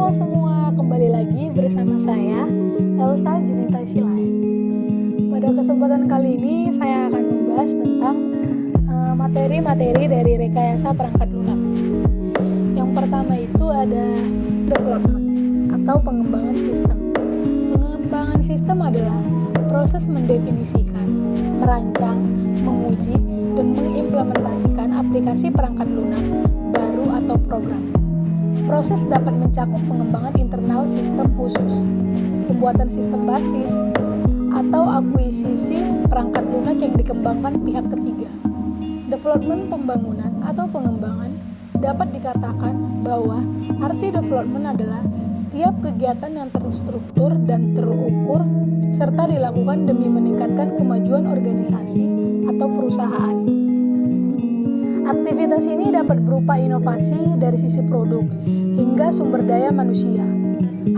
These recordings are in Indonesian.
Halo semua, kembali lagi bersama saya, Elsa Junita Silayan. Pada kesempatan kali ini saya akan membahas tentang materi-materi dari rekayasa perangkat lunak. Yang pertama itu ada development atau pengembangan sistem. Pengembangan sistem adalah proses mendefinisikan, merancang, menguji, dan mengimplementasikan aplikasi perangkat lunak baru atau program. Proses dapat mencakup pengembangan internal sistem khusus, pembuatan sistem basis, atau akuisisi perangkat lunak yang dikembangkan pihak ketiga. Development pembangunan atau pengembangan dapat dikatakan bahwa arti development adalah setiap kegiatan yang terstruktur dan terukur serta dilakukan demi meningkatkan kemajuan organisasi atau perusahaan. Aktivitas ini dapat berupa inovasi dari sisi produk hingga sumber daya manusia.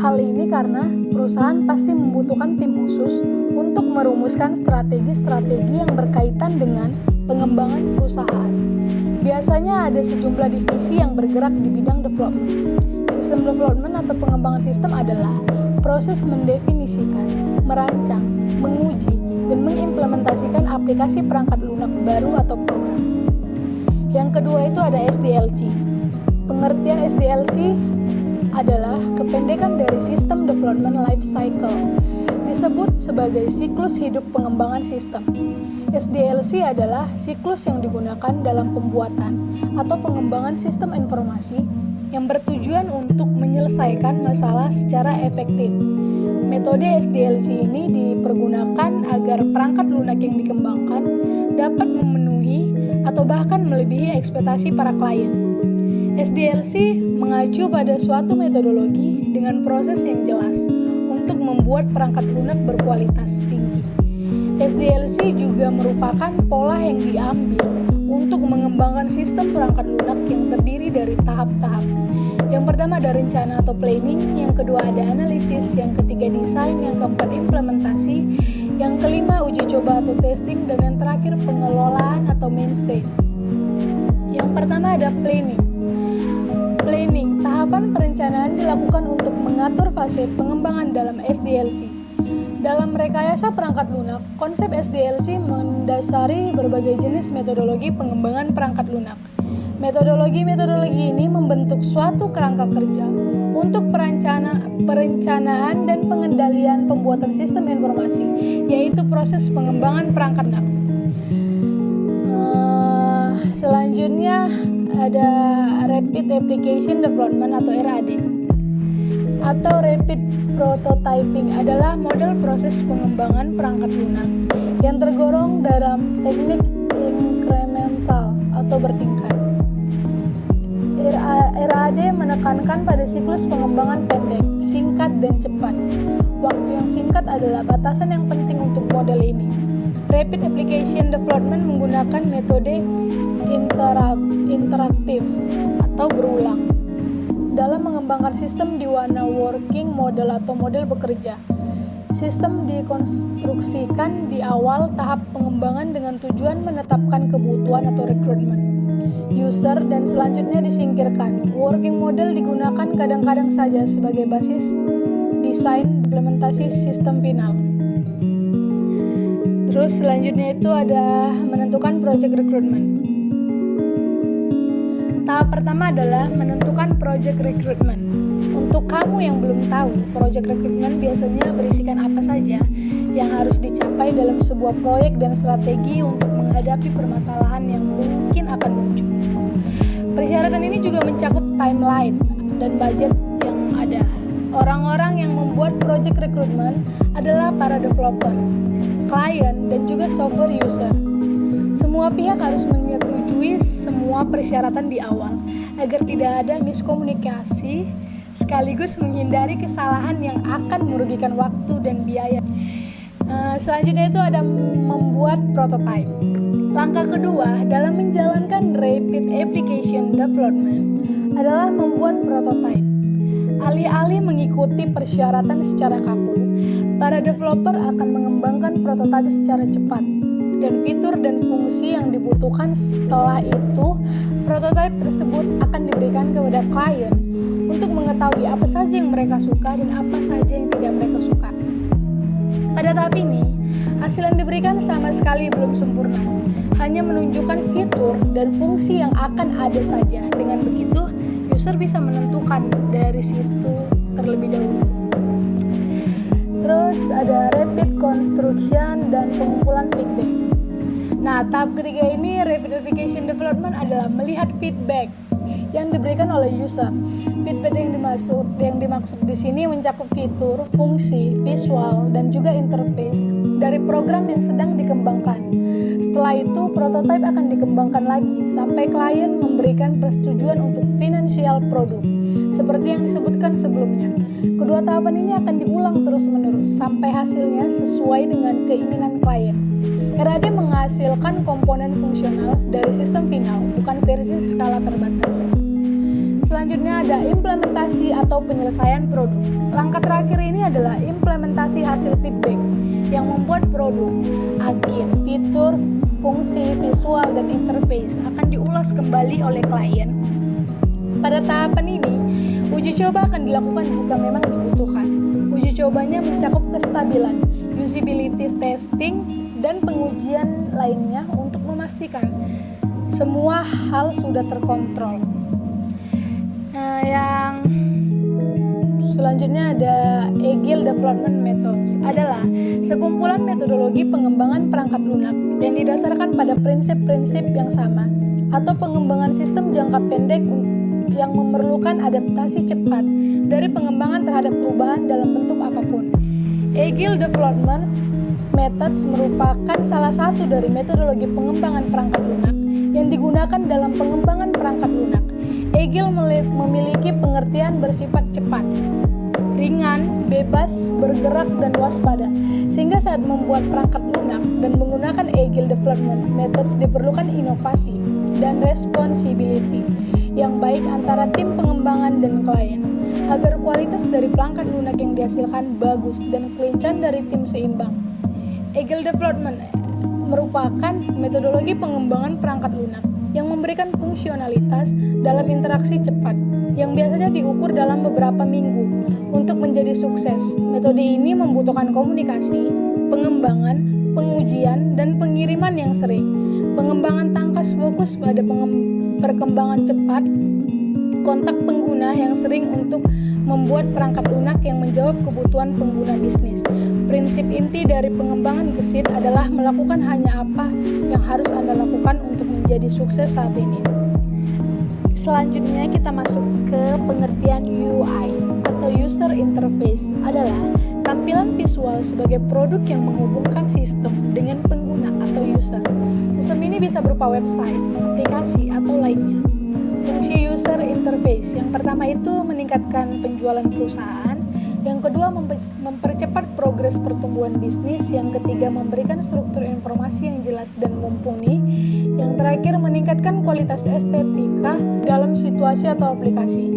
Hal ini karena perusahaan pasti membutuhkan tim khusus untuk merumuskan strategi-strategi yang berkaitan dengan pengembangan perusahaan. Biasanya ada sejumlah divisi yang bergerak di bidang development. Sistem development atau pengembangan sistem adalah proses mendefinisikan, merancang, menguji, dan mengimplementasikan aplikasi perangkat lunak baru atau program. Yang kedua itu ada SDLC. Pengertian SDLC adalah kependekan dari System Development Life Cycle, disebut sebagai siklus hidup pengembangan sistem. SDLC adalah siklus yang digunakan dalam pembuatan atau pengembangan sistem informasi yang bertujuan untuk menyelesaikan masalah secara efektif. Metode SDLC ini dipergunakan agar perangkat lunak yang dikembangkan dapat memenuhi atau bahkan melebihi ekspektasi para klien. SDLC mengacu pada suatu metodologi dengan proses yang jelas untuk membuat perangkat lunak berkualitas tinggi. SDLC juga merupakan pola yang diambil untuk mengembangkan sistem perangkat lunak yang terdiri dari tahap-tahap. Yang pertama ada rencana atau planning, yang kedua ada analisis, yang ketiga desain, yang keempat implementasi, yang kelima uji coba atau testing, dan yang terakhir pengelolaan atau maintain. Yang pertama ada planning. Planning, tahapan perencanaan dilakukan untuk mengatur fase pengembangan dalam SDLC. Dalam rekayasa perangkat lunak, konsep SDLC mendasari berbagai jenis metodologi pengembangan perangkat lunak. Metodologi ini membentuk suatu kerangka kerja untuk perencanaan dan pengendalian pembuatan sistem informasi, yaitu proses pengembangan perangkat lunak. Selanjutnya ada Rapid Application Development atau RAD. Atau Rapid Prototyping adalah model proses pengembangan perangkat lunak yang tergolong dalam teknik incremental atau bertingkat. RAD menekankan pada siklus pengembangan pendek, singkat, dan cepat. Waktu yang singkat adalah batasan yang penting untuk model ini. Rapid Application Development menggunakan metode interaktif atau berulang dalam mengembangkan sistem di warna working model atau model bekerja. Sistem dikonstruksikan di awal tahap pengembangan dengan tujuan menetapkan kebutuhan atau requirement user dan selanjutnya disingkirkan. Working model digunakan kadang-kadang saja sebagai basis desain implementasi sistem final. Terus selanjutnya itu ada menentukan project recruitment. Tahap pertama adalah menentukan project recruitment. Untuk kamu yang belum tahu, project recruitment biasanya berisikan apa saja yang harus dicapai dalam sebuah proyek dan strategi untuk menghadapi permasalahan yang mungkin akan muncul. Persyaratan ini juga mencakup timeline dan budget yang ada. Orang-orang yang membuat project recruitment adalah para developer, klien, dan juga software user. Semua pihak harus menyetujui semua persyaratan di awal agar tidak ada miskomunikasi sekaligus menghindari kesalahan yang akan merugikan waktu dan biaya. Selanjutnya itu ada membuat prototype. Langkah kedua dalam menjalankan Rapid Application Development adalah membuat prototype. Alih-alih mengikuti persyaratan secara kaku, para developer akan mengembangkan prototipe secara cepat dan fitur dan fungsi yang dibutuhkan. Setelah itu, prototipe tersebut akan diberikan kepada klien untuk mengetahui apa saja yang mereka suka dan apa saja yang tidak mereka suka. Pada tahap ini, hasil yang diberikan sama sekali belum sempurna, hanya menunjukkan fitur dan fungsi yang akan ada saja. Dengan begitu, user bisa menentukan dari situ terlebih dahulu. Terus ada rapid construction dan pengumpulan feedback. Nah, tahap ketiga ini rapid application development adalah melihat feedback yang diberikan oleh user. Feedback yang dimaksud di sini mencakup fitur, fungsi, visual, dan juga interface dari program yang sedang dikembangkan. Setelah itu, prototipe akan dikembangkan lagi sampai klien memberikan persetujuan untuk financial product, seperti yang disebutkan sebelumnya. Kedua tahapan ini akan diulang terus-menerus sampai hasilnya sesuai dengan keinginan klien. RAD menghasilkan komponen fungsional dari sistem final, bukan versi skala terbatas. Selanjutnya ada implementasi atau penyelesaian produk. Langkah terakhir ini adalah implementasi hasil feedback yang membuat produk, agen, fitur, fungsi, visual, dan interface akan diulas kembali oleh klien. Pada tahapan ini, uji coba akan dilakukan jika memang dibutuhkan. Uji cobanya mencakup kestabilan, usability testing, dan pengujian lainnya untuk memastikan semua hal sudah terkontrol. Yang selanjutnya ada Agile Development Methods, adalah sekumpulan metodologi pengembangan perangkat lunak yang didasarkan pada prinsip-prinsip yang sama atau pengembangan sistem jangka pendek yang memerlukan adaptasi cepat dari pengembangan terhadap perubahan dalam bentuk apapun. Agile Development Methods merupakan salah satu dari metodologi pengembangan perangkat lunak yang digunakan dalam pengembangan perangkat lunak. Agile memiliki pengertian bersifat cepat, ringan, bebas, bergerak, dan waspada, sehingga saat membuat perangkat lunak dan menggunakan Agile Development Methods diperlukan inovasi dan responsibility yang baik antara tim pengembangan dan klien, agar kualitas dari perangkat lunak yang dihasilkan bagus dan kelincahan dari tim seimbang. Agile Development merupakan metodologi pengembangan perangkat lunak yang memberikan fungsionalitas dalam interaksi cepat yang biasanya diukur dalam beberapa minggu. Untuk menjadi sukses, metode ini membutuhkan komunikasi, pengembangan, pengujian, dan pengiriman yang sering. Pengembangan tangkas fokus pada perkembangan cepat, kontak pengguna yang sering untuk membuat perangkat lunak yang menjawab kebutuhan pengguna bisnis. Prinsip inti dari pengembangan gesit adalah melakukan hanya apa yang harus Anda lakukan untuk menjadi sukses saat ini. Selanjutnya kita masuk ke pengertian UI atau User Interface, adalah tampilan visual sebagai produk yang menghubungkan sistem dengan pengguna atau user. Sistem ini bisa berupa website, aplikasi, atau lainnya. Fungsi user interface yang pertama itu meningkatkan penjualan perusahaan, yang kedua mempercepat progres pertumbuhan bisnis, yang ketiga memberikan struktur informasi yang jelas dan mumpuni, yang terakhir meningkatkan kualitas estetika dalam situasi atau aplikasi.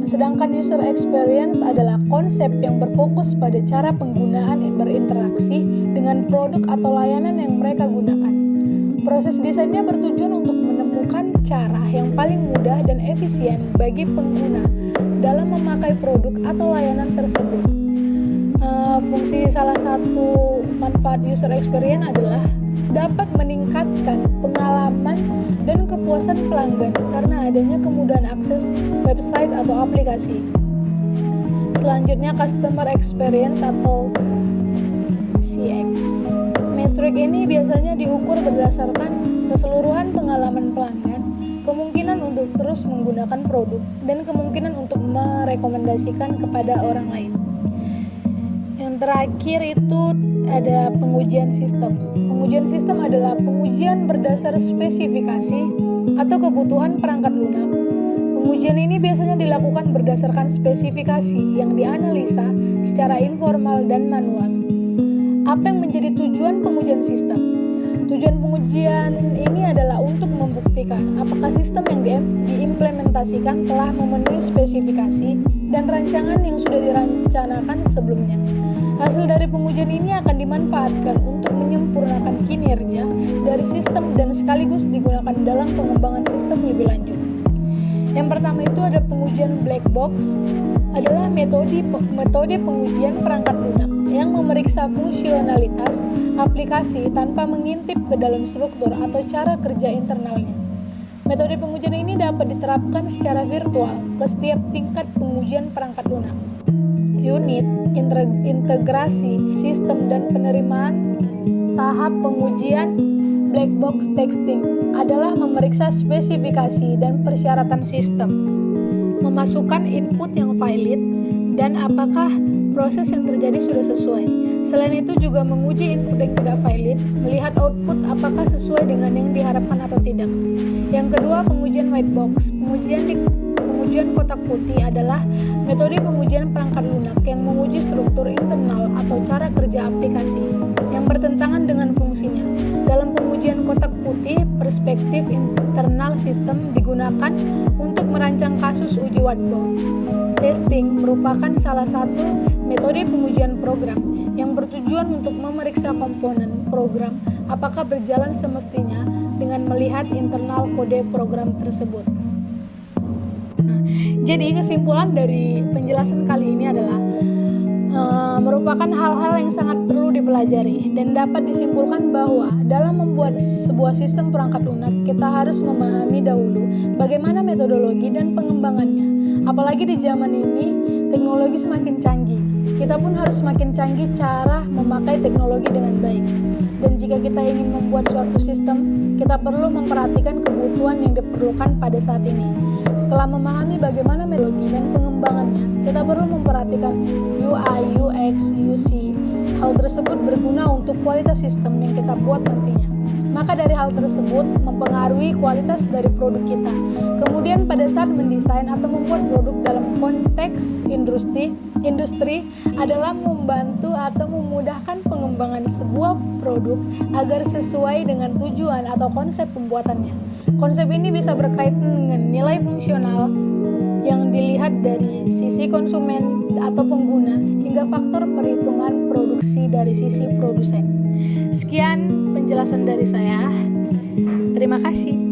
Sedangkan user experience adalah konsep yang berfokus pada cara penggunaan yang berinteraksi dengan produk atau layanan yang mereka gunakan. Proses desainnya bertujuan untuk menemukan cara yang paling mudah dan efisien bagi pengguna dalam memakai produk atau layanan tersebut. Fungsi salah satu manfaat user experience adalah dapat meningkatkan pengalaman dan kepuasan pelanggan karena adanya kemudahan akses website atau aplikasi. Selanjutnya customer experience atau CX. Metrik ini biasanya diukur berdasarkan keseluruhan pengalaman pelanggan, kemungkinan untuk terus menggunakan produk, dan kemungkinan untuk merekomendasikan kepada orang lain. Yang terakhir itu ada pengujian sistem. Pengujian sistem adalah pengujian berdasar spesifikasi atau kebutuhan perangkat lunak. Pengujian ini biasanya dilakukan berdasarkan spesifikasi yang dianalisa secara informal dan manual. Apa yang menjadi tujuan pengujian sistem? Tujuan pengujian ini adalah untuk membuktikan apakah sistem yang diimplementasikan telah memenuhi spesifikasi dan rancangan yang sudah dirancanakan sebelumnya. Hasil dari pengujian ini akan dimanfaatkan untuk menyempurnakan kinerja dari sistem dan sekaligus digunakan dalam pengembangan sistem lebih lanjut. Yang pertama itu ada pengujian black box, adalah metode pengujian perangkat lunak yang memeriksa fungsionalitas aplikasi tanpa mengintip ke dalam struktur atau cara kerja internalnya. Metode pengujian ini dapat diterapkan secara virtual ke setiap tingkat pengujian perangkat lunak. Unit, integrasi, sistem, dan penerimaan. Tahap pengujian black box testing adalah memeriksa spesifikasi dan persyaratan sistem, memasukkan input yang valid, dan apakah proses yang terjadi sudah sesuai. Selain itu juga menguji input yang tidak valid, melihat output apakah sesuai dengan yang diharapkan atau tidak. Yang kedua, pengujian white box. Pengujian kotak putih adalah metode pengujian perangkat lunak yang menguji struktur internal atau cara kerja aplikasi yang bertentangan dengan fungsinya. Dalam pengujian kotak putih, perspektif internal sistem digunakan untuk merancang kasus uji white box. Testing merupakan salah satu metode pengujian program yang bertujuan untuk memeriksa komponen program apakah berjalan semestinya dengan melihat internal kode program tersebut. Jadi kesimpulan dari penjelasan kali ini adalah merupakan hal-hal yang sangat perlu dipelajari dan dapat disimpulkan bahwa dalam membuat sebuah sistem perangkat lunak kita harus memahami dahulu bagaimana metodologi dan pengembangannya. Apalagi di zaman ini teknologi semakin canggih, kita pun harus semakin canggih cara memakai teknologi dengan baik. Dan jika kita ingin membuat suatu sistem, kita perlu memperhatikan kebutuhan yang diperlukan pada saat ini. Setelah memahami bagaimana metodologi dan pengembangannya, kita perlu memperhatikan UI, UX, UC. Hal tersebut berguna untuk kualitas sistem yang kita buat nantinya. Maka dari hal tersebut mempengaruhi kualitas dari produk kita. Kemudian pada saat mendesain atau membuat produk dalam konteks industri adalah membantu atau memudahkan pengembangan sebuah produk agar sesuai dengan tujuan atau konsep pembuatannya. Konsep ini bisa berkaitan dengan nilai fungsional yang dilihat dari sisi konsumen atau pengguna hingga faktor perhitungan produksi dari sisi produsen. Sekian penjelasan dari saya. Terima kasih.